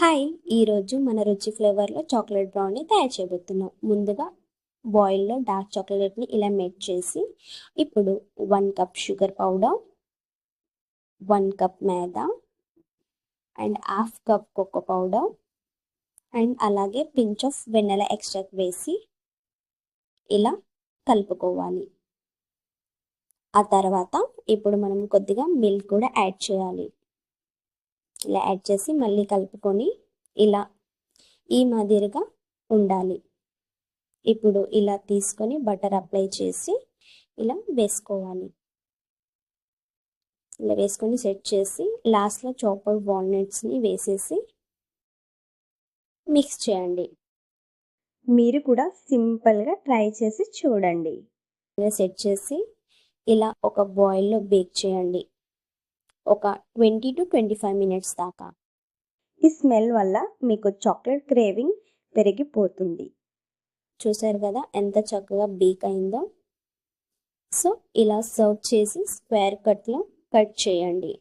Hi! ఈరోజు మన రుచి ఫ్లేవర్లో చాక్లెట్ బ్రౌనీ తయారు చేయబోతున్నాం. ముందుగా బాయిల్లో డార్క్ చాక్లెట్ని ఇలా మెల్ట్ చేసి, ఇప్పుడు 1 cup sugar powder, 1 cup maida and half cup cocoa powder and అలాగే పించ్ ఆఫ్ వెనిలా ఎక్స్ట్రాక్ట్ వేసి ఇలా కలుపుకోవాలి. ఆ తర్వాత ఇప్పుడు మనం కొద్దిగా మిల్క్ కూడా యాడ్ చేయాలి. ఇలా యాడ్ చేసి మళ్ళీ కలుపుకొని ఇలా ఈ మాదిరిగా ఉండాలి. ఇప్పుడు ఇలా తీసుకొని బటర్ అప్లై చేసి ఇలా వేసుకోవాలి. ఇలా వేసుకొని సెట్ చేసి లాస్ట్లో చాప్డ్ వాల్నట్స్ని వేసేసి మిక్స్ చేయండి. మీరు కూడా సింపుల్గా ట్రై చేసి చూడండి. ఇలా సెట్ చేసి ఇలా ఒక బాయిల్లో బేక్ చేయండి, ఒక 20 to 25 మినిట్స్ దాకా. ఈ స్మెల్ వల్ల మీకు చాక్లెట్ క్రేవింగ్ పెరిగిపోతుంది. చూసారు కదా ఎంత చక్కగా బేక్ అయిందో. సో ఇలా సర్వ్ చేసి స్క్వేర్ కట్లో కట్ చేయండి.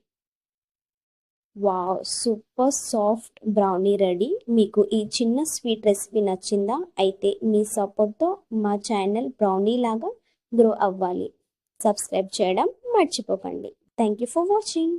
Wow, super soft brownie ready. మీకు ఈ చిన్న స్వీట్ రెసిపీ నచ్చిందా? అయితే మీ సపోర్ట్తో మా ఛానల్ బ్రౌనీ లాగా గ్రో అవ్వాలి. సబ్స్క్రైబ్ చేయడం మర్చిపోకండి. Thank you for watching.